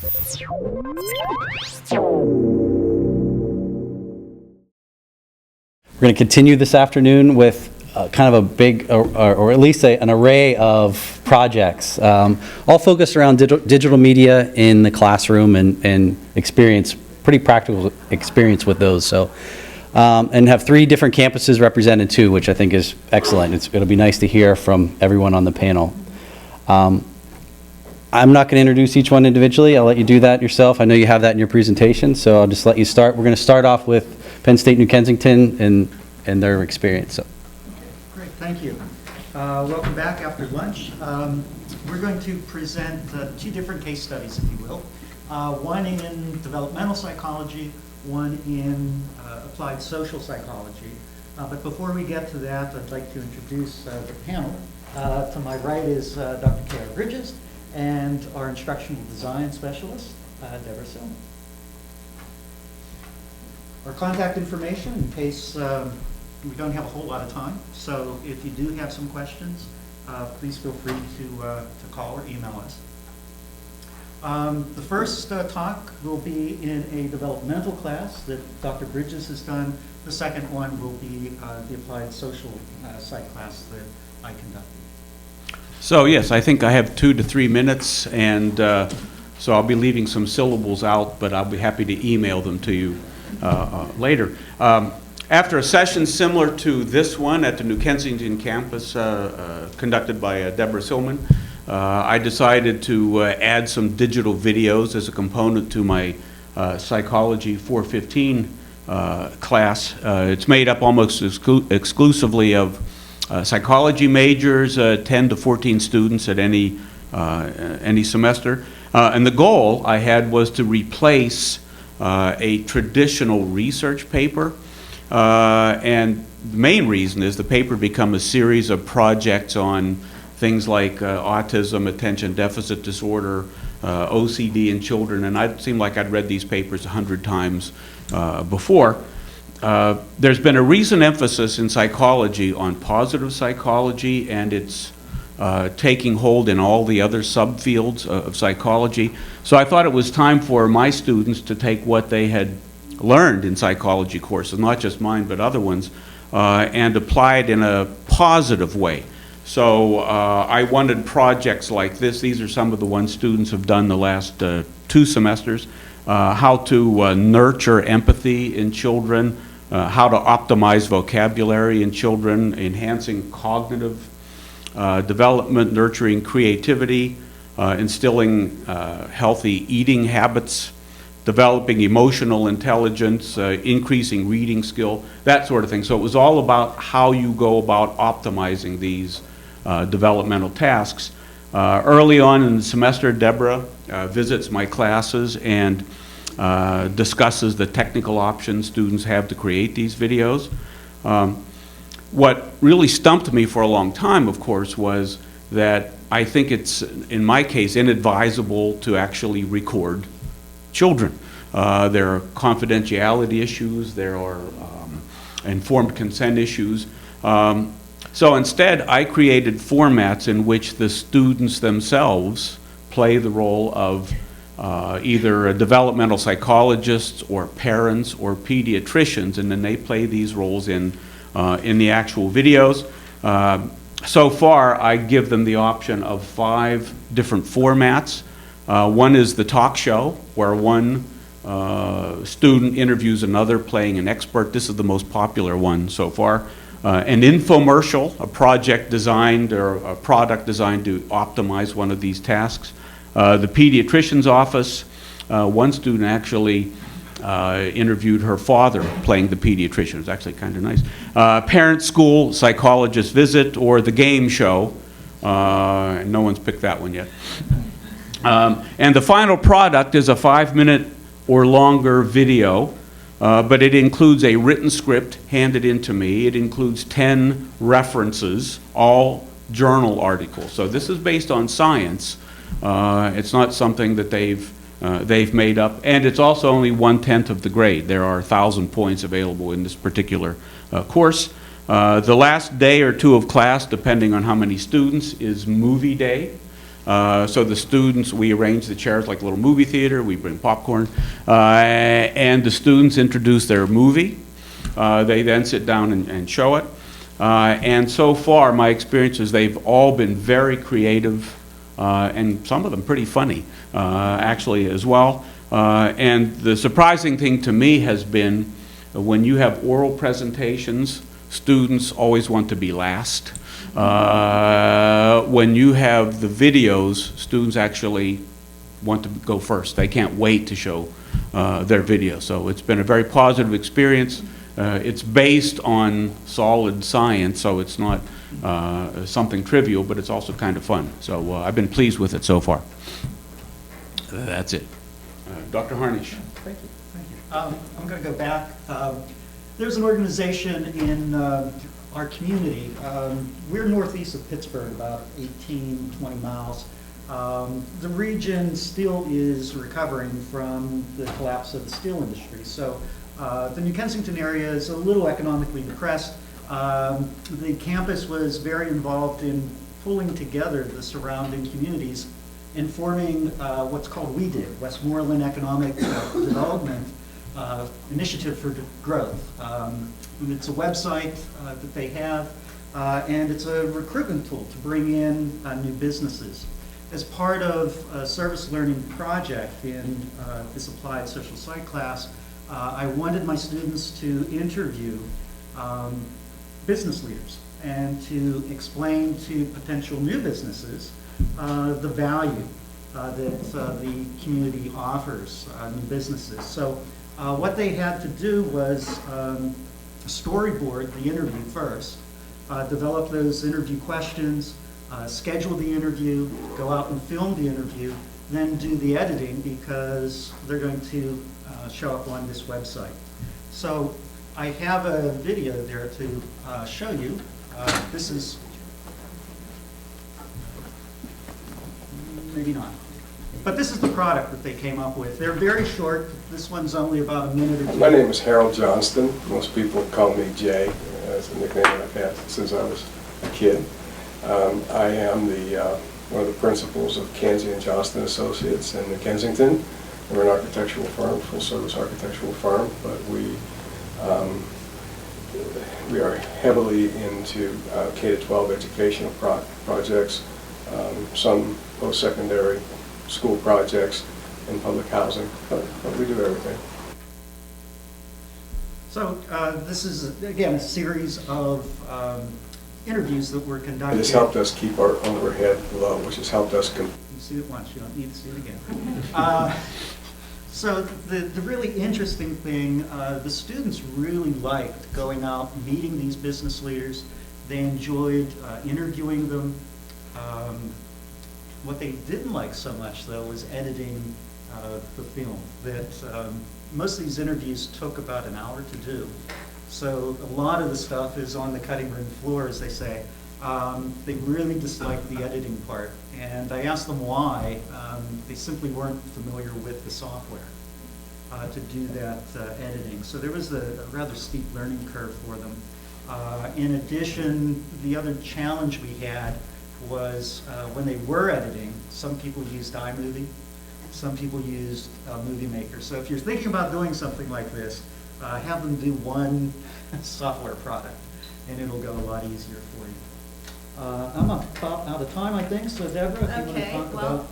We're going to continue this afternoon with kind of a big, or at least an array of projects, all focused around digital media in the classroom and experience, pretty practical experience with those. So, and have 3 different campuses represented too, which I think is excellent. It'll be nice to hear from everyone on the panel. I'm not going to introduce each one individually. I'll let you do that yourself. I know you have that in your presentation, so I'll just let you start. We're going to start off with Penn State New Kensington and their experience. So. Great, thank you. Welcome back after lunch. We're going to present 2 different case studies, if you will. One in developmental psychology, one in applied social psychology. But before we get to that, I'd like to introduce the panel. To my right is Dr. Kara Bridges and our instructional design specialist, Deborah Silman. Our contact information, in case we don't have a whole lot of time, so if you do have some questions, please feel free to call or email us. The first talk will be in a developmental class that Dr. Bridges has done. The second one will be the applied social psych class that I conducted. So yes, I think I have 2 to 3 minutes, and so I'll be leaving some syllables out, but I'll be happy to email them to you later. After a session similar to this one at the New Kensington campus conducted by Deborah Silman, I decided to add some digital videos as a component to my Psychology 415 class. It's made up almost exclusively of psychology majors, 10 to 14 students at any semester. And the goal I had was to replace a traditional research paper. And the main reason is the paper become a series of projects on things like autism, attention deficit disorder, OCD in children, and it seemed like I'd read these papers 100 times before. There's been a recent emphasis in psychology on positive psychology, and it's taking hold in all the other subfields of psychology. So I thought it was time for my students to take what they had learned in psychology courses, not just mine but other ones, and apply it in a positive way. So I wanted projects like this. These are some of the ones students have done the last 2 semesters. How to nurture empathy in children, how to optimize vocabulary in children, enhancing cognitive development, nurturing creativity, instilling healthy eating habits, developing emotional intelligence, increasing reading skill, that sort of thing. So it was all about how you go about optimizing these developmental tasks. Early on in the semester, Deborah visits my classes and discusses the technical options students have to create these videos. What really stumped me for a long time, of course, was that I think it's, in my case, inadvisable to actually record children. There are confidentiality issues, there are informed consent issues. So instead, I created formats in which the students themselves play the role of either a developmental psychologists or parents or pediatricians, and then they play these roles in the actual videos. So far, I give them the option of 5 different formats. One is the talk show, where one student interviews another playing an expert. This is the most popular one so far. An infomercial, a project designed or a product designed to optimize one of these tasks. The pediatrician's office, one student actually interviewed her father playing the pediatrician. It was actually kind of nice. Parent school, psychologist visit, or the game show. No one's picked that one yet. And the final product is a 5-minute or longer video, but it includes a written script handed in to me. It includes 10 references, all journal articles. So this is based on science. It's not something that they've made up, and it's also only 1/10 of the grade. There are 1,000 points available in this particular course. The last day or 2 of class, depending on how many students, is movie day. So the students, we arrange the chairs like a little movie theater, we bring popcorn, and the students introduce their movie. They then sit down and show it. And so far, my experience is they've all been very creative, and some of them pretty funny, actually, as well. And the surprising thing to me has been when you have oral presentations, students always want to be last. When you have the videos, students actually want to go first. They can't wait to show their video. So it's been a very positive experience. It's based on solid science, so it's not something trivial, but it's also kind of fun. So I've been pleased with it so far. That's it. Dr. Harnish. Thank you. Thank you. I'm going to go back. There's an organization in our community. We're northeast of Pittsburgh, about 18, 20 miles. The region still is recovering from the collapse of the steel industry. So the New Kensington area is a little economically depressed. The campus was very involved in pulling together the surrounding communities and forming what's called WEDIG, Westmoreland Economic Development Initiative for Growth. And it's a website that they have, and it's a recruitment tool to bring in new businesses. As part of a service learning project in this applied social psych class, I wanted my students to interview business leaders and to explain to potential new businesses the value that the community offers new businesses. So what they had to do was storyboard the interview first, develop those interview questions, schedule the interview, go out and film the interview, then do the editing because they're going to show up on this website. So I have a video there to show you. This is, maybe not, but this is the product that they came up with. They're very short. This one's only about a minute or two. My name is Harold Johnston. Most people call me Jay. That's a nickname I've had since I was a kid. I am one of the principals of Kansi and Johnston Associates in Kensington. We're an architectural firm, full-service architectural firm, but we are heavily into K-12 educational projects, some post-secondary school projects, and public housing, but we do everything. So this is, again, a series of interviews that were conducted. It has helped us keep our overhead low, which has helped us You see it once, you don't need to see it again. So the really interesting thing, the students really liked going out, meeting these business leaders. They enjoyed interviewing them. What they didn't like so much, though, was editing the film. That most of these interviews took about an hour to do. So a lot of the stuff is on the cutting room floor, as they say. They really disliked the editing part. And I asked them why. They simply weren't familiar with the software to do that editing. So there was a rather steep learning curve for them. In addition, the other challenge we had was when they were editing, some people used iMovie, some people used Movie Maker. So if you're thinking about doing something like this, have them do one software product, and it'll go a lot easier for you. I'm about out of time, I think, so Deborah, if you want to talk about...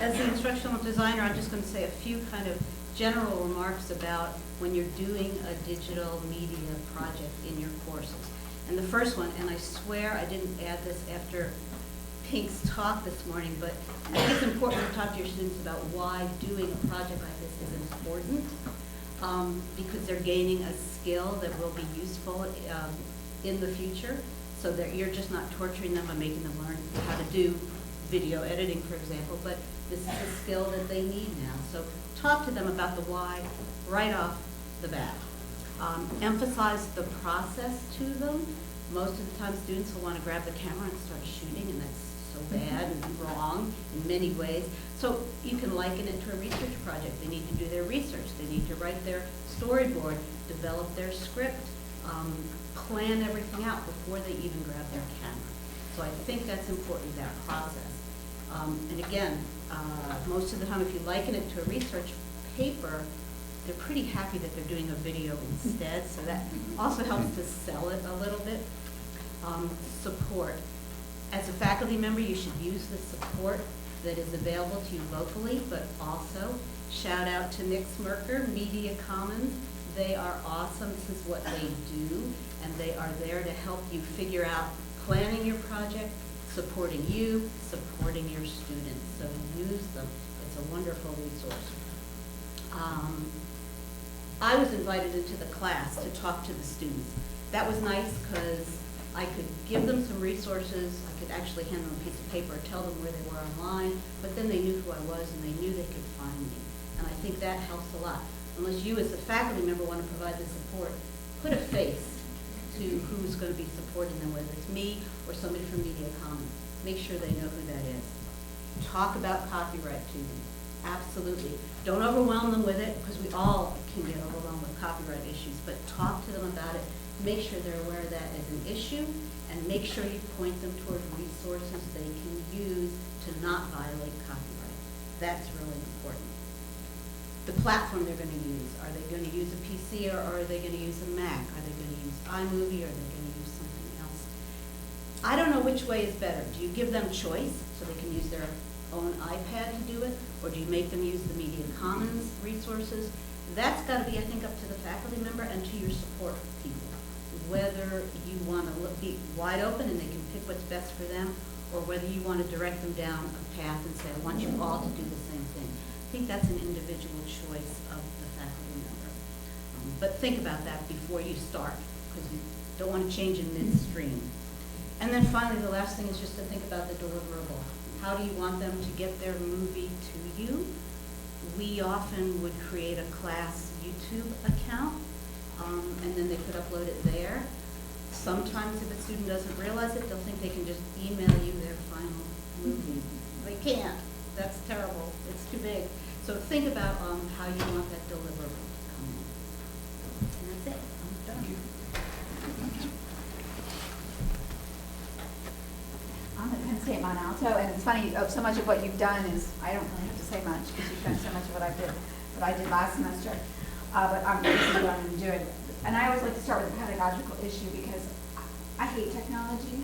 As an instructional designer, I'm just going to say a few kind of general remarks about when you're doing a digital media project in your courses. And the first one, and I swear I didn't add this after Pink's talk this morning, but I think it's important to talk to your students about why doing a project like this is important, because they're gaining a skill that will be useful in the future, so that you're just not torturing them by making them learn how to do video editing, for example, but this is a skill that they need now. So talk to them about the why right off the bat. Emphasize the process to them. Most of the time students will want to grab the camera and start shooting, and that's so bad and wrong in many ways. So you can liken it to a research project. They need to do their research. They need to write their storyboard, develop their script, plan everything out before they even grab their camera. So I think that's important, that process. And again, most of the time, if you liken it to a research paper, they're pretty happy that they're doing a video instead, so that also helps to sell it a little bit. Support. As a faculty member, you should use the support that is available to you locally, but also shout out to Nick Smirker, Media Commons. They are awesome. This is what they do, and they are there to help you figure out planning your project, supporting you, supporting your students. So use them. It's a wonderful resource. I was invited into the class to talk to the students. That was nice because I could give them some resources. I could actually hand them a piece of paper, tell them where they were online, but then they knew who I was and they knew they could find me. And I think that helps a lot. Unless you as a faculty member want to provide the support, put a face to who's going to be supporting them, whether it's me or somebody from Media Commons. Make sure they know who that is. Talk about copyright to them. Absolutely. Don't overwhelm them with it, because we all can get overwhelmed with copyright issues, but talk to them about it. Make sure they're aware of that as an issue, and make sure you point them toward resources they can use to not violate copyright. That's really important. The platform they're going to use. Are they going to use a PC or are they going to use a Mac? Are they going to use iMovie or are they going to use something else? I don't know which way is better. Do you give them choice so they can use their own iPad to do it, or do you make them use the Media Commons resources? That's got to be, I think, up to the faculty member and to your support people. Whether you want to be wide open and they can pick what's best for them, or whether you want to direct them down a path and say, I want you all to do the same thing. I think that's an individual choice of the faculty member. But think about that before you start, because you don't want to change in midstream. And then finally, the last thing is just to think about the deliverable. How do you want them to get their movie to you? We often would create a class YouTube account, and then they could upload it there. Sometimes if a student doesn't realize it, they'll think they can just email you their final movie. They can't. That's terrible. It's too big. So think about how you want that deliverable to come in. And that's it. I'm done. I'm at Penn State Mont Alto, and it's funny, so much of what you've done is, I don't really have to say much, because you've done so much of what I did last semester, but this is what I'm going to do. And I always like to start with a pedagogical issue, because I hate technology.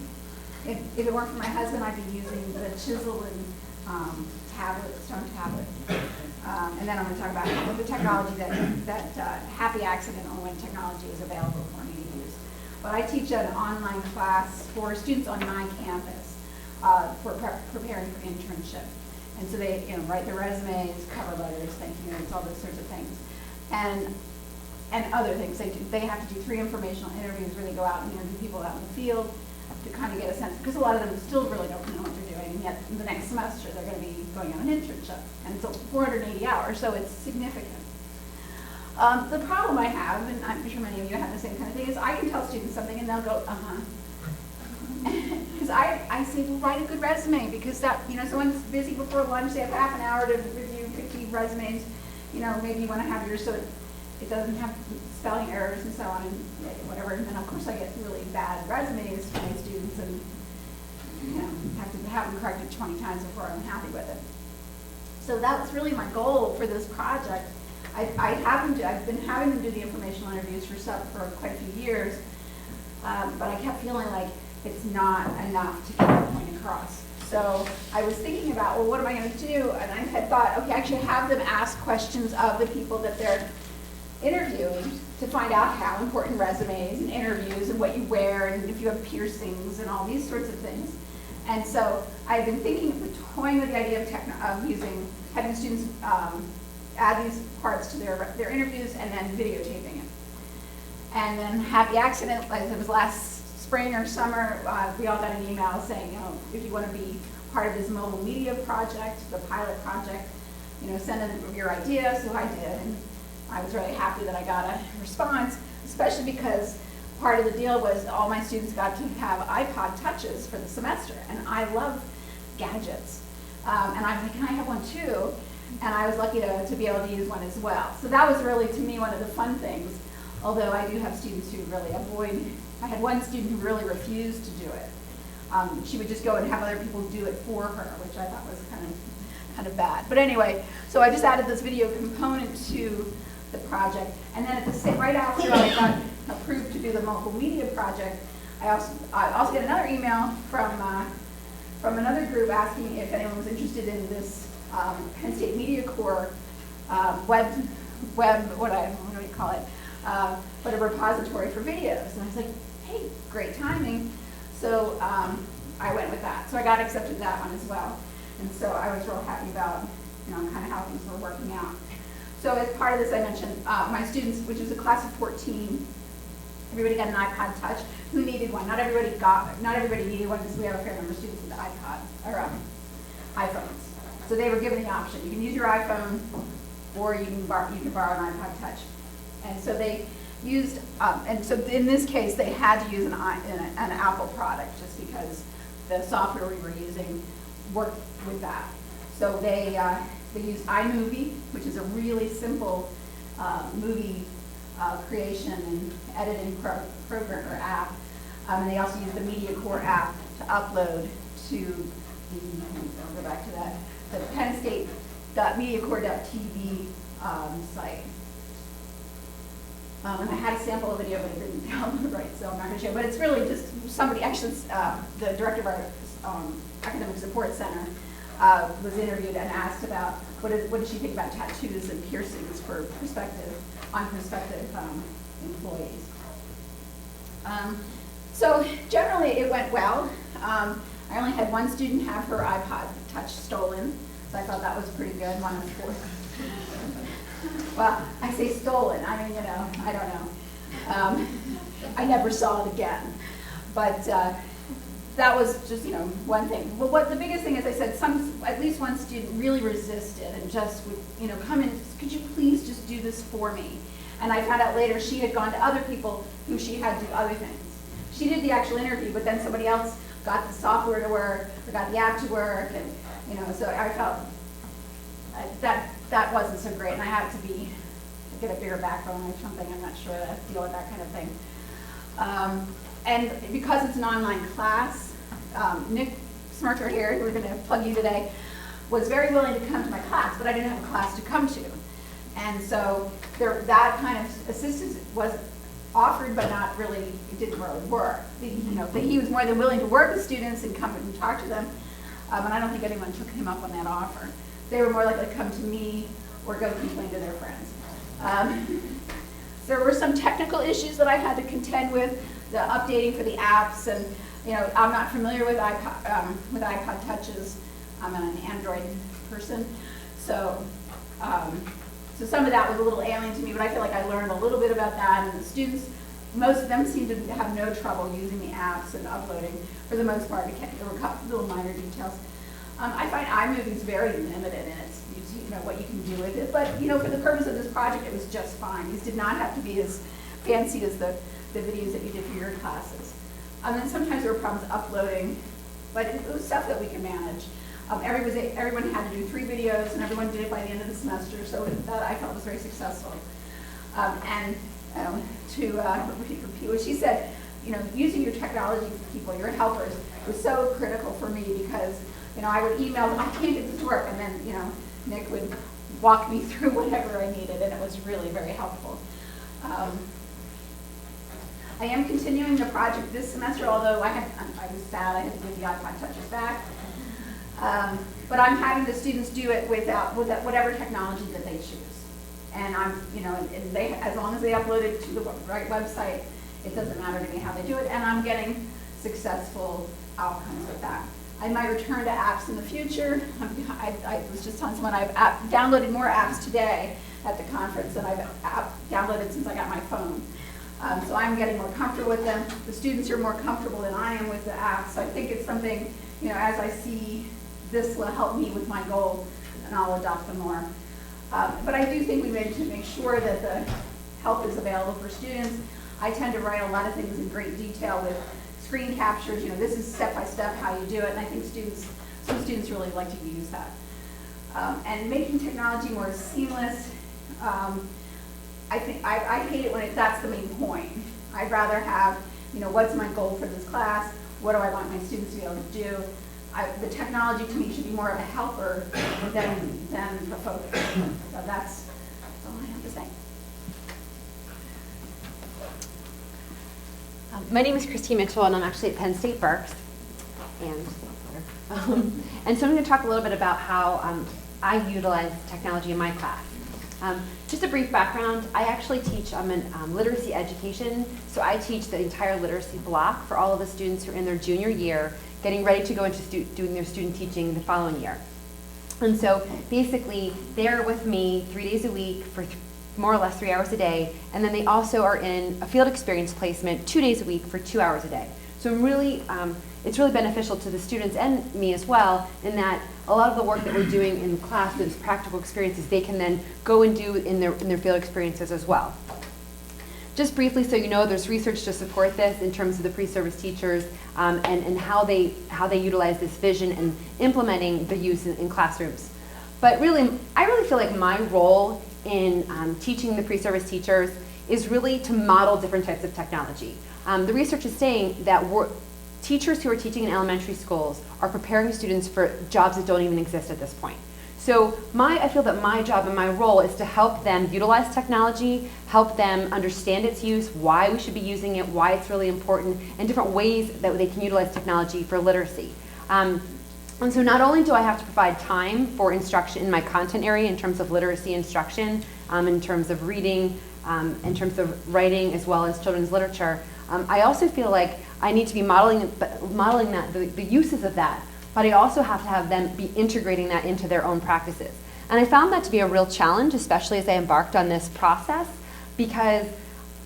If it weren't for my husband, I'd be using the chisel and stone tablet. And then I'm going to talk about the technology that happy accident, or when technology is available for me to use. But I teach an online class for students on my campus. For preparing for internship. And so they write their resumes, cover letters, thank you notes, all those sorts of things. And other things. They have to do 3 informational interviews where they go out and interview people out in the field to kind of get a sense, because a lot of them still really don't know what they're doing, and yet in the next semester they're going to be going on an internship. And it's 480 hours, so it's significant. The problem I have, and I'm sure many of you have the same kind of thing, is I can tell students something and they'll go, uh-huh. Because I say, well, write a good resume, because that, someone's busy before lunch, they have half an hour to review 50 resumes, maybe you want to have yours so it doesn't have spelling errors and so on, and whatever. And then, of course, I get really bad resumes from my students, and have to have them corrected 20 times before I'm happy with it. So that was really my goal for this project. I've been having them do the informational interviews for quite a few years, but I kept feeling like it's not enough to get that point across. So I was thinking about, well, what am I going to do? And I had thought, okay, I should have them ask questions of the people that they're interviewing to find out how important resumes and interviews and what you wear and if you have piercings and all these sorts of things. And so I've been toying with the idea of having students add these parts to their interviews and then videotaping it. And then happy accident, like it was last spring or summer, we all got an email saying, if you want to be part of this mobile media project, the pilot project, send in your idea. So I did, and I was really happy that I got a response, especially because part of the deal was all my students got to have iPod touches for the semester, and I love gadgets. And I'm like, can I have one too? And I was lucky to be able to use one as well. So that was really, to me, one of the fun things, although I do have students who really avoid. I had one student who really refused to do it. she would just go and have other people do it for her, which I thought was kind of bad. But anyway, so I just added this video component to the project, and then at the same, right after I got approved to do the multimedia project, I also get another email from another group asking if anyone was interested in this Penn State Media Corps what do you call it? But a repository for videos. And I was like, hey, great timing. So I went with that. So I got accepted that one as well. And so I was real happy about, kind of how things were working out. So as part of this, I mentioned my students, which was a class of 14, everybody got an iPod Touch. Who needed one? Not everybody needed one because we have a fair number of students with iPods or iPhones. So they were given the option. You can use your iPhone, or you can borrow an iPod Touch. And so they used, and so in this case, they had to use an Apple product just because the software we were using worked with that. So they used iMovie, which is a really simple movie creation and editing program or app. And they also used the MediaCore app to upload to I'll go back to that, the Penn State MediaCore.tv site. And I had a sample of video, but it didn't download right, so I'm not going to share. But it's really just somebody, actually, the director of our Academic Support Center was interviewed and asked about what did she think about tattoos and piercings for prospective employees. So generally it went well. I only had one student have her iPod Touch stolen, so I thought that was pretty good. One of 4. Well, I say stolen. I mean, I don't know. I never saw it again, but that was just one thing. But what the biggest thing is, I said at least one student really resisted and just would come in. Could you please just do this for me? And I found out later she had gone to other people who she had to do other things. She did the actual interview, but then somebody else got the software to work, or got the app to work, and so I felt that wasn't so great, and I had to get a bigger backbone or something. I'm not sure to deal with that kind of thing. And because it's an online class, Nick Smirker here, who we're going to plug you today, was very willing to come to my class, but I didn't have a class to come to. And so that kind of assistance was offered, but not really, it didn't really work. He was more than willing to work with students and come and talk to them, and I don't think anyone took him up on that offer. They were more likely to come to me or go complain to their friends. There were some technical issues that I had to contend with, the updating for the apps, and I'm not familiar with iPod Touches. I'm an Android person, so some of that was a little alien to me, but I feel like I learned a little bit about that, and the students, most of them seemed to have no trouble using the apps and uploading for the most part. There were a couple little minor details. I find iMovie is very limited in its, what you can do with it, but for the purpose of this project, it was just fine. These did not have to be as fancy as the videos that you did for your classes. And then sometimes there were problems uploading, but it was stuff that we can manage. Everyone had to do 3 videos, and everyone did it by the end of the semester, so that I felt was very successful. And to repeat what she said, using your technology people, your helpers, was so critical for me because, I would email them, I can't get this to work, and then, Nick would walk me through whatever I needed, and it was really very helpful. I am continuing the project this semester, although I was sad I had to give the iPod Touches back. But I'm having the students do it with whatever technology that they choose. And and they, as long as they upload it to the right website, it doesn't matter to me how they do it, and I'm getting successful outcomes with that. I might return to apps in the future. I was just telling someone I've downloaded more apps today at the conference than I've downloaded since I got my phone. So I'm getting more comfortable with them. The students are more comfortable than I am with the apps. So I think it's something, as I see this will help me with my goal, and I'll adopt them more. But I do think we need to make sure that the help is available for students. I tend to write a lot of things in great detail with screen captures. This is step-by-step how you do it, and I think some students really like to use that. And making technology more seamless, I think I hate it when that's the main point. I'd rather have, what's my goal for this class? what do I want my students to be able to do. The technology to me should be more of a helper than the focus. So that's all I have to say. My name is Crystine Mitchell, and I'm actually at Penn State Berks. And so I'm going to talk a little bit about how I utilize technology in my class. Just a brief background, I actually teach, I'm in literacy education, so I teach the entire literacy block for all of the students who are in their junior year, getting ready to go into doing their student teaching the following year. And so basically, they're with me 3 days a week for more or less 3 hours a day, and then they also are in a field experience placement 2 days a week for 2 hours a day. So I'm really, it's really beneficial to the students and me as well, in that a lot of the work that we're doing in class, those practical experiences, they can then go and do in their field experiences as well. Just briefly, so you know, there's research to support this in terms of the pre-service teachers and how they utilize this vision and implementing the use in classrooms. But really, I really feel like my role in teaching the pre-service teachers is really to model different types of technology. The research is saying that teachers who are teaching in elementary schools are preparing students for jobs that don't even exist at this point. So I feel that my job and my role is to help them utilize technology, help them understand its use, why we should be using it, why it's really important, and different ways that they can utilize technology for literacy. And so not only do I have to provide time for instruction in my content area in terms of literacy instruction, in terms of reading, in terms of writing, as well as children's literature, I also feel like I need to be modeling that, the uses of that, but I also have to have them be integrating that into their own practices. And I found that to be a real challenge, especially as I embarked on this process, because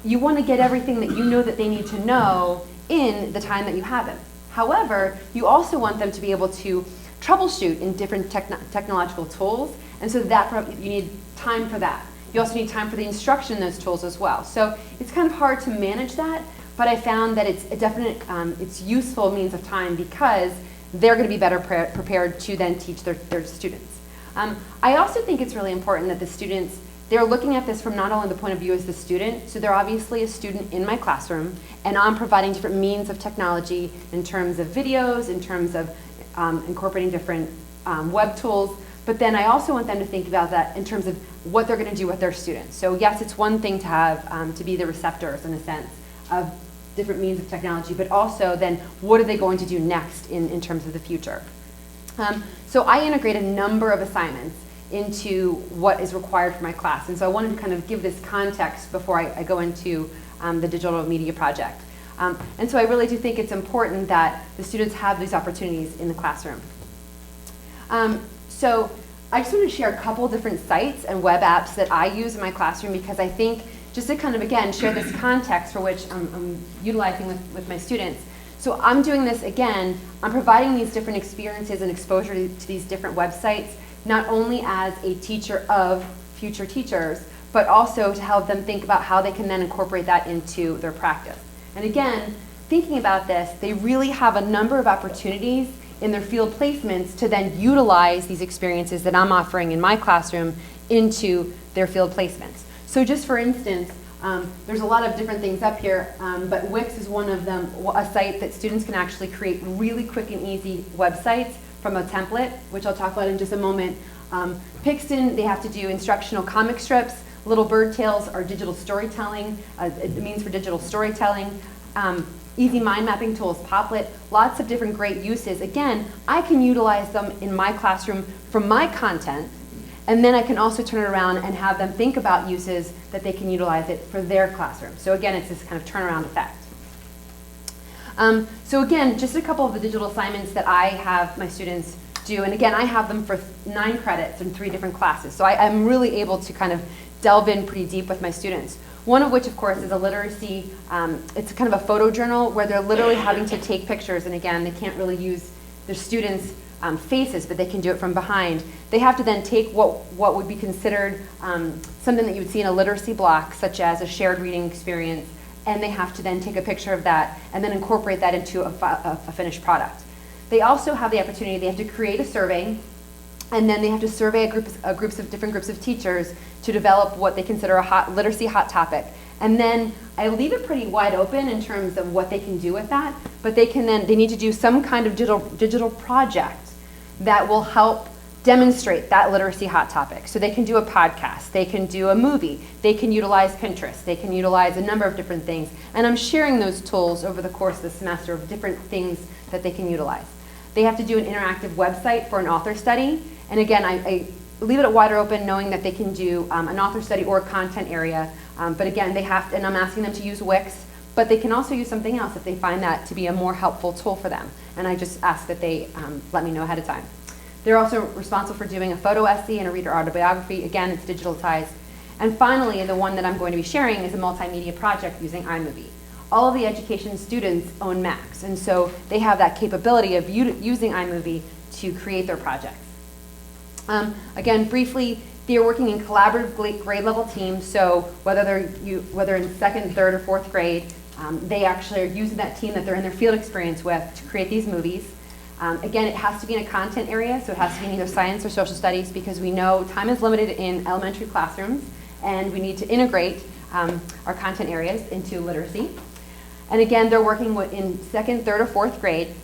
you want to get everything that you know that they need to know in the time that you have them. However, you also want them to be able to troubleshoot in different technological tools, and so you need time for that. You also need time for the instruction in those tools as well. So it's kind of hard to manage that, but I found that it's a definite, it's useful means of time because they're going to be better prepared to then teach their students. I also think it's really important that the students, they're looking at this from not only the point of view as the student, so they're obviously a student in my classroom, and I'm providing different means of technology in terms of videos, in terms of incorporating different web tools, but then I also want them to think about that in terms of what they're going to do with their students. So yes, it's one thing to have, to be the receptors in a sense of different means of technology, but also then what are they going to do next in terms of the future. So I integrate a number of assignments into what is required for my class, and so I wanted to kind of give this context before I go into the digital media project. And so I really do think it's important that the students have these opportunities in the classroom. So I just want to share a couple different sites and web apps that I use in my classroom because I think just to kind of, again, share this context for which I'm utilizing with my students. So I'm doing this again, I'm providing these different experiences and exposure to these different websites, not only as a teacher of future teachers, but also to help them think about how they can then incorporate that into their practice. And again, thinking about this, they really have a number of opportunities in their field placements to then utilize these experiences that I'm offering in my classroom into their field placements. So just for instance, there's a lot of different things up here, but Wix is one of them, a site that students can actually create really quick and easy websites from a template, which I'll talk about in just a moment. Pixton, they have to do instructional comic strips. Little Bird Tales are digital storytelling. It means for digital storytelling. Easy mind mapping tools, Poplet, lots of different great uses. Again, I can utilize them in my classroom for my content, and then I can also turn it around and have them think about uses that they can utilize it for their classroom. So again, it's this kind of turnaround effect. So again, just a couple of the digital assignments that I have my students do, and again, I have them for 9 credits in 3 different classes. So I'm really able to kind of delve in pretty deep with my students. One of which, of course, is a literacy, it's kind of a photo journal where they're literally having to take pictures, and again, they can't really use their students' faces, but they can do it from behind. They have to then take what would be considered something that you would see in a literacy block, such as a shared reading experience, and they have to then take a picture of that and then incorporate that into a finished product. They also have the opportunity, they have to create a survey, and then they have to survey different groups of teachers to develop what they consider a literacy hot topic. And then I leave it pretty wide open in terms of what they can do with that, but they need to do some kind of digital project that will help demonstrate that literacy hot topic. So they can do a podcast, they can do a movie, they can utilize Pinterest, they can utilize a number of different things. And I'm sharing those tools over the course of the semester of different things that they can utilize. They have to do an interactive website for an author study. And again, I leave it wider open knowing that they can do an author study or a content area. But again, they have to, and I'm asking them to use Wix, but they can also use something else if they find that to be a more helpful tool for them. And I just ask that they let me know ahead of time. They're also responsible for doing a photo essay and a reader autobiography. Again, it's digitalized. And finally, the one that I'm going to be sharing is a multimedia project using iMovie. All of the education students own Macs, and so they have that capability of using iMovie to create their projects. Again, briefly, they're working in collaborative grade level teams, so whether in second, third, or fourth grade, they actually are using that team that they're in their field experience with to create these movies. Again, it has to be in a content area, so it has to be in either science or social studies because we know time is limited in elementary classrooms and we need to integrate our content areas into literacy. And again, they're working in second, third, or fourth grade.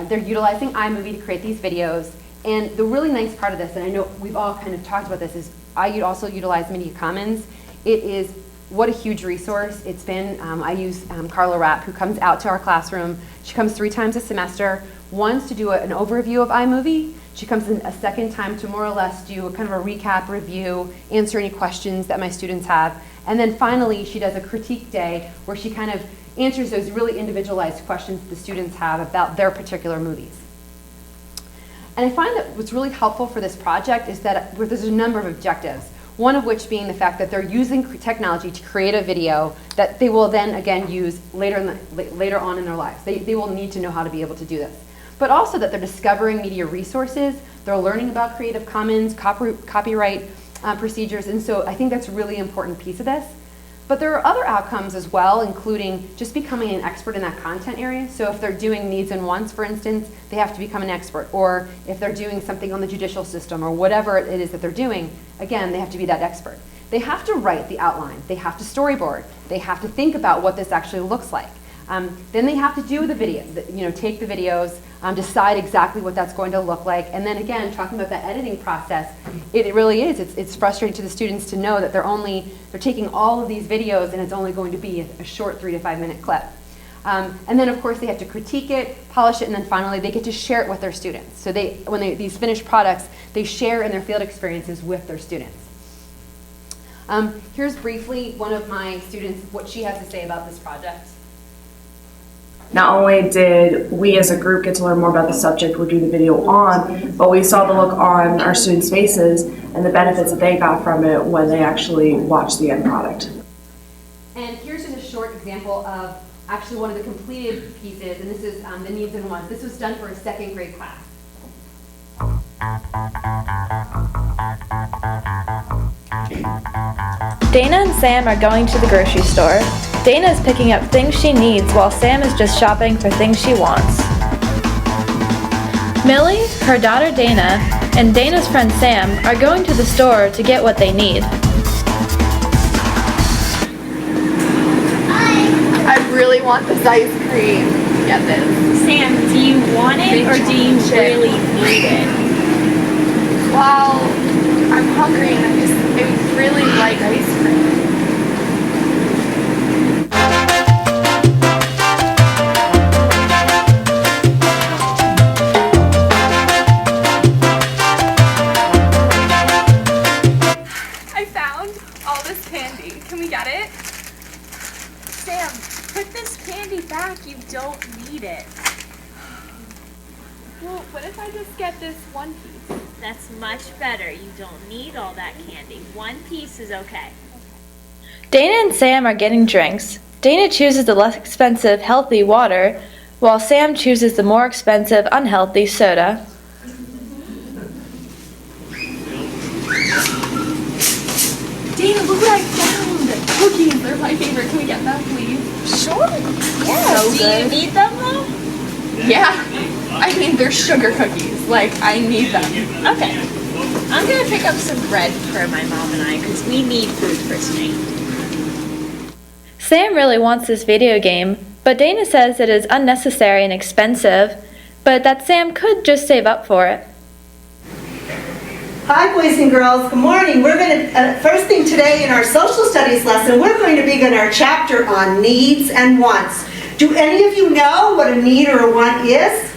They're utilizing iMovie to create these videos. And the really nice part of this, and I know we've all kind of talked about this, is I also utilize Media Commons. It is what a huge resource it's been. I use Carla Rapp, who comes out to our classroom. She comes 3 times a semester, once to do an overview of iMovie. She comes in a second time to more or less do a kind of a recap review, answer any questions that my students have. And then finally, she does a critique day where she kind of answers those really individualized questions the students have about their particular movies. And I find that what's really helpful for this project is that there's a number of objectives, one of which being the fact that they're using technology to create a video that they will then again use later on in their lives. They will need to know how to be able to do this. But also that they're discovering media resources, they're learning about Creative Commons, copyright procedures, and so I think that's a really important piece of this. But there are other outcomes as well, including just becoming an expert in that content area. So if they're doing needs and wants, for instance, they have to become an expert. Or if they're doing something on the judicial system or whatever it is that they're doing, again, they have to be that expert. They have to write the outline. They have to storyboard. They have to think about what this actually looks like. Then they have to do the video, take the videos, decide exactly what that's going to look like. And then again, talking about that editing process, it really is. It's frustrating to the students to know that they're taking all of these videos and it's only going to be a short 3 to 5 minute clip. And then of course they have to critique it, polish it, and then finally they get to share it with their students. So these finished products, they share in their field experiences with their students. Here's briefly one of my students, what she has to say about this project. Not only did we as a group get to learn more about the subject we're doing the video on, but we saw the look on our students' faces and the benefits that they got from it when they actually watched the end product. And here's just a short example of actually one of the completed pieces, and this is the needs and wants. This was done for a second grade class. Dana and Sam are going to the grocery store. Dana is picking up things she needs while Sam is just shopping for things she wants. Millie, her daughter Dana, and Dana's friend Sam are going to the store to get what they need. I really want this ice cream. Get this. Sam, do you want it or do you really need it? Well, I'm hungry and I really like ice cream. I found all this candy. Can we get it? Sam, put this candy back. You don't need it. Well, what if I just get this one piece? That's much better. You don't need all that candy. One piece is okay. Dana and Sam are getting drinks. Dana chooses the less expensive, healthy water, while Sam chooses the more expensive, unhealthy soda. Dana, look what I found! Cookies, they're my favorite. Can we get them, please? Sure. Yeah. So Do good. you need them though? Yeah. I mean, they're sugar cookies. Like, I need them. Okay. I'm gonna pick up some bread for my mom and I because we need food for tonight. Sam really wants this video game, but Dana says it is unnecessary and expensive, but that Sam could just save up for it. Hi, boys and girls. Good morning. We're going to, first thing today in our social studies lesson, we're going to begin our chapter on needs and wants. Do any of you know what a need or a want is?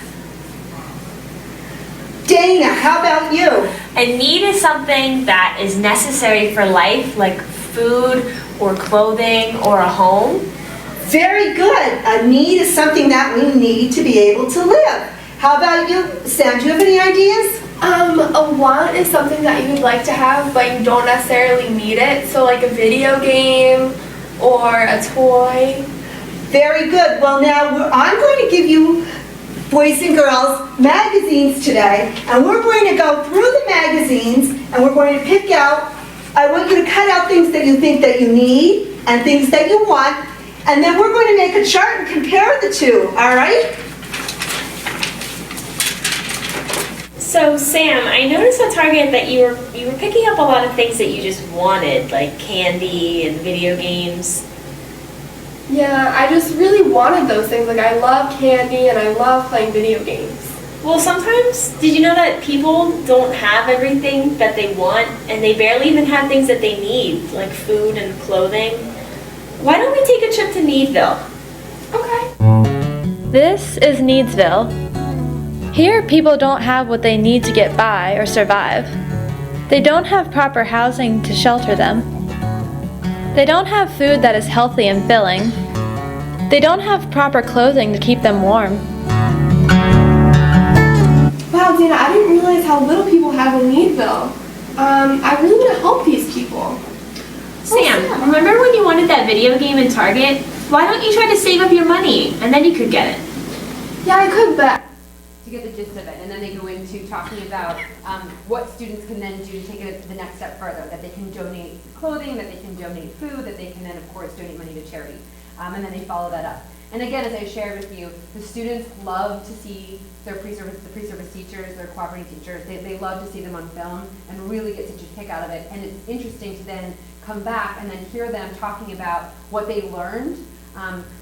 Dana, how about you? A need is something that is necessary for life, like food or clothing or a home. Very good. A need is something that we need to be able to live. How about you, Sam? Do you have any ideas? A want is something that you would like to have, but you don't necessarily need it. So like a video game or a toy. Very good. Well, now I'm going to give you, boys and girls, magazines today, and we're going to go through the magazines, and we're going to pick out, I want you to cut out things that you think that you need and things that you want, and then we're going to make a chart and compare the two, all right? So Sam, I noticed at Target that you were picking up a lot of things that you just wanted, like candy and video games. Yeah, I just really wanted those things. Like I love candy and I love playing video games. Well, sometimes, did you know that people don't have everything that they want, and they barely even have things that they need, like food and clothing? Why don't we take a trip to Needville? Okay. This is Needsville. Here, people don't have what they need to get by or survive. They don't have proper housing to shelter them. They don't have food that is healthy and filling. They don't have proper clothing to keep them warm. Wow, Dana, I didn't realize how little people have in Needville. I really want to help these people. Sam, remember when you wanted that video game in Target? Why don't you try to save up your money, and then you could get it? Yeah, I could, but To get the gist of it, and then they go into talking about what students can then do to take it the next step further, that they can donate clothing, that they can donate food, that they can then, of course, donate money to charity. And then they follow that up. And again, as I shared with you, the students love to see their the pre-service teachers, their cooperating teachers, they love to see them on film and really get such a kick out of it. And it's interesting to then come back and then hear them talking about what they learned.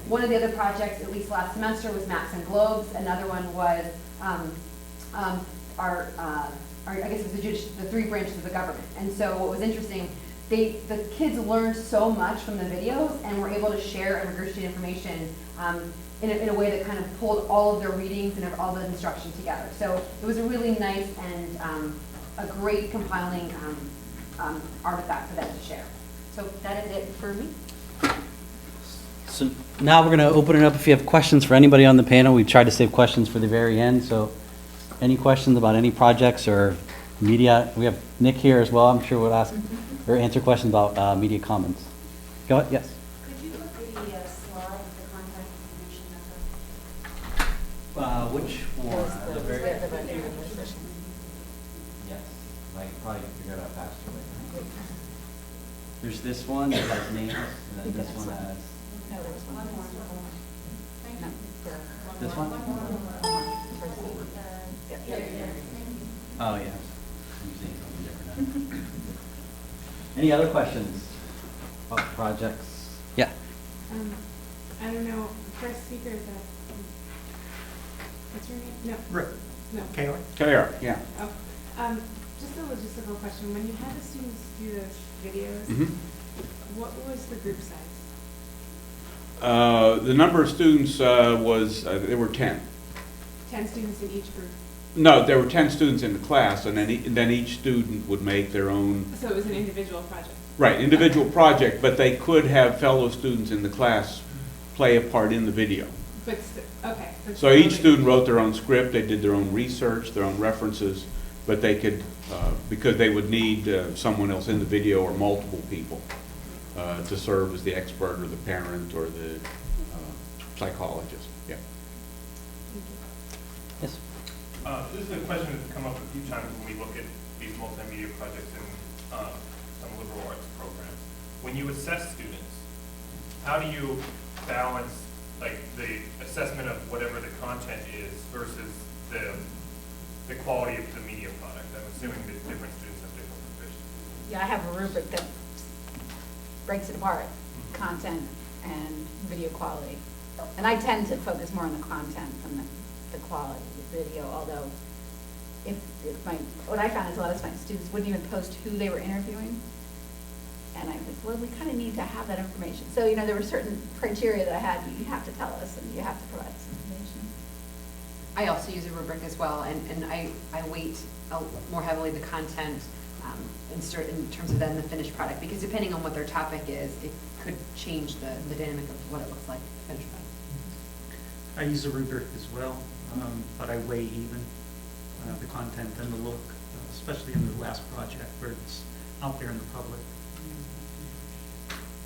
One of the other projects, at least last semester, was Maps and Globes. Another one was I guess it was the three branches of the government. And so what was interesting, the kids learned so much from the videos and were able to share and regurgitate information in a way that kind of pulled all of their readings and all the instruction together. So it was a really nice and a great compiling artifact for them to share. So that is it for me. So now we're going to open it up if you have questions for anybody on the panel. We tried to save questions for the very end, so any questions about any projects or media? We have Nick here as well. I'm sure we'll ask or answer questions about Media Commons. Go ahead, yes. Could you put the slide, the contact information number? Which one? The very yes, I could probably figure it out faster later. There's this one that has names, and then this one has. This one? Oh, yeah. I'm seeing something different now. Any other questions about projects? Yeah. I don't know, first speaker is that, what's your name? No. Rick. No. Kayla? Kayla, yeah. Oh, just a logistical question. When you had the students do those videos, what was the group size? The number of students was, there were 10. 10 students in each group? No, there were 10 students in the class, and then each student would make their own. So it was an individual project? Right, individual project, but they could have fellow students in the class play a part in the video. But, okay. So each student wrote their own script, they did their own research, their own references, but they could, because they would need someone else in the video or multiple people to serve as the expert or the parent or the psychologist. Yeah. Yes. This is a question that's come up a few times when we look at these multimedia projects in some liberal arts programs. When you assess students, how do you balance like the assessment of whatever the content is versus the quality of the media product? I'm assuming that different students have different proficiencies. Yeah, I have a rubric that breaks it apart, content, and video quality. And I tend to focus more on the content than the quality of the video, although what I found is a lot of my students wouldn't even post who they were interviewing. And I was like, well, we kind of need to have that information. So, you know, there were certain criteria that I had, you have to tell us and you have to provide us information. I also use a rubric as well, and I weight more heavily the content in terms of then the finished product, because depending on what their topic is, it could change the dynamic of what it looks like the finished product. I use a rubric as well, but I weigh even the content and the look, especially in the last project where it's out there in the public.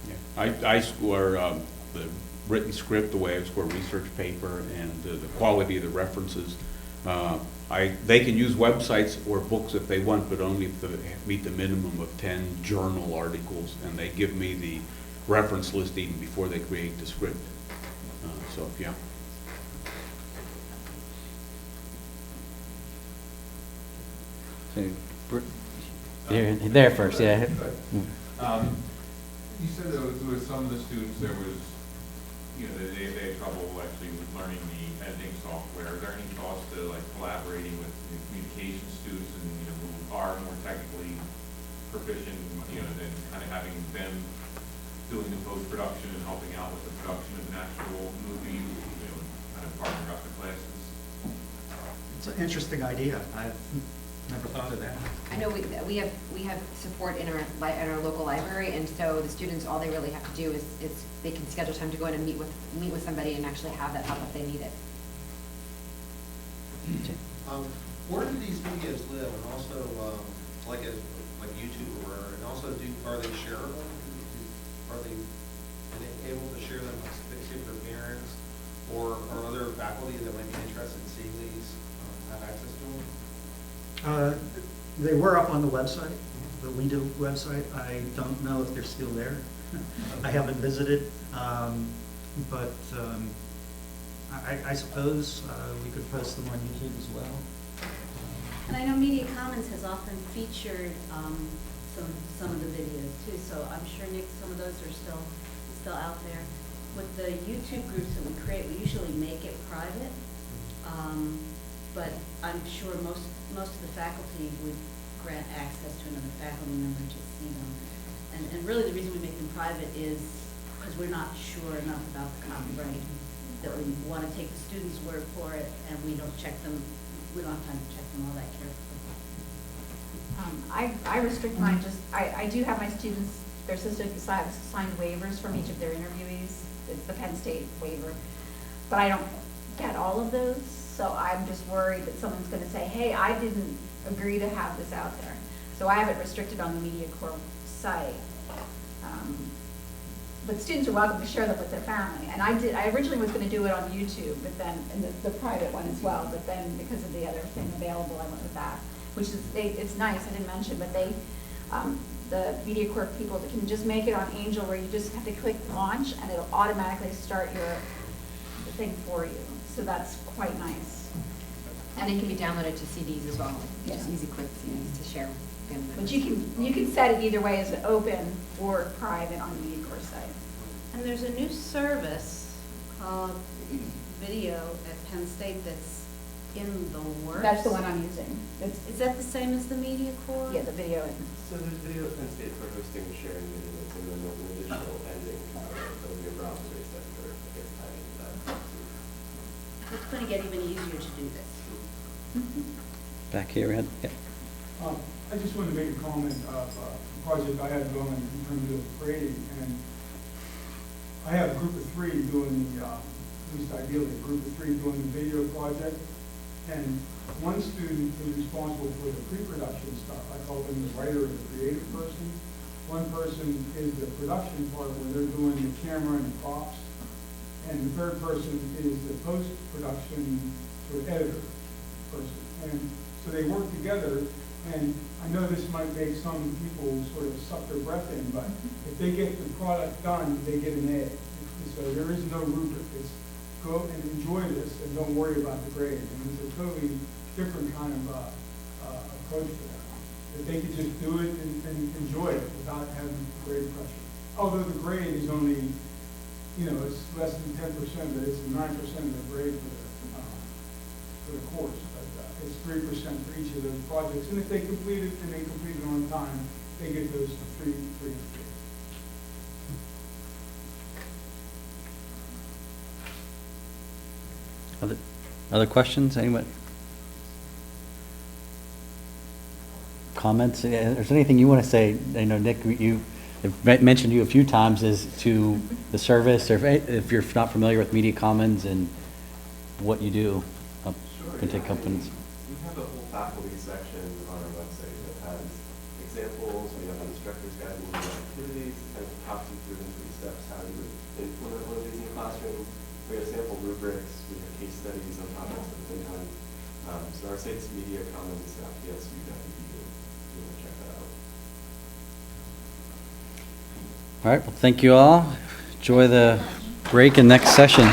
Yeah. I score the written script the way I score research paper, and the quality of the references. They can use websites or books if they want, but only if they meet the minimum of 10 journal articles, and they give me the reference list even before they create the script. So, yeah. So, there first, yeah. You said that with some of the students there was, you know, they had trouble actually learning the editing software. Are there any thoughts to like collaborating with the communication students and, you know, who are more technically proficient, you know, than kind of having them doing the post-production and helping out with the production of an actual movie, you know, kind of partnering up the classes? It's an interesting idea. I've never thought of that. I know we have support in our local library, and so the students, all they really have to do is they can schedule time to go in and meet with somebody and actually have that help if they need it. Where do these videos live, and also like YouTube, and also are they shareable? Are they able to share them with their parents or other faculty that might be interested in seeing these have access to them? They were up on the website, the WeDo website. I don't know if they're still there. I haven't visited, but I suppose we could post them on YouTube as well. And I know Media Commons has often featured some of the videos too, so I'm sure, Nick, some of those are still out there. With the YouTube groups that we create, we usually make it private, but I'm sure most of the faculty would grant access to another faculty member to see them. And really the reason we make them private is because we're not sure enough about the copyright that we want to take the student's word for it, and we don't check them, we don't have time to check them all that carefully. I restrict mine I do have my students, they're supposed to sign waivers from each of their interviewees. It's the Penn State waiver, but I don't get all of those. So I'm just worried that someone's going to say, hey, I didn't agree to have this out there. So I have it restricted on the MediaCorp site. But students are welcome to share that with their family. And I originally was going to do it on YouTube, but then, and the private one as well, but then because of the other thing available, I went with that. Which is, it's nice, I didn't mention, but the MediaCorp people that can just make it on Angel where you just have to click launch and it'll automatically start the thing for you. So that's quite nice. And it can be downloaded to CDs as well, just easy, quick CDs to share. But you can set it either way as an open or private on the MediaCorp site. And there's a new service called Video at Penn State that's in the works. That's the one I'm using. Is that the same as the MediaCorp? Yeah, the video. So there's Video at Penn State for hosting and sharing videos, and then there's an additional ending that'll be a browser-based editor that gets tied into that. It's going to get even easier to do this. Back here, Ed. Yeah. I just wanted to make a comment of a project I had going in terms of grading, and I have a group of 3 doing the, at least ideally, a group of 3 doing the video project, and one student is responsible for the pre-production stuff. I call them the writer or the creative person. One person is the production part where they're doing the camera and the props, and the third person is the post-production sort of editor person. And so they work together, and I know this might make some people sort of suck their breath in, but if they get the product done, they get an A. So there is no rubric. It's go and enjoy this and don't worry about the grade. And it's a totally different kind of approach to that. That they could just do it and enjoy it without having grade pressure. Although the grade is only it's less than 10%, but it's 9% of the grade for the course. But it's 3% for each of those projects. And if they complete it and they complete it on time, they get those three grades. Other questions? Anyone? Comments? Is there anything you want to say? I know, Nick, you have mentioned you a few times as to the service, or if you're not familiar with Media Commons and what you do. Can take companies. We have a whole faculty section on our website that has examples. We have an instructor's guide to media activities, kind of talks you through in 3 steps how you would implement one of these in your classroom. We have sample rubrics. We have case studies on topics that have been done. So our site's mediacommons.psu.edu. You want to check that out. All right. Well, thank you all. Enjoy the break and next session.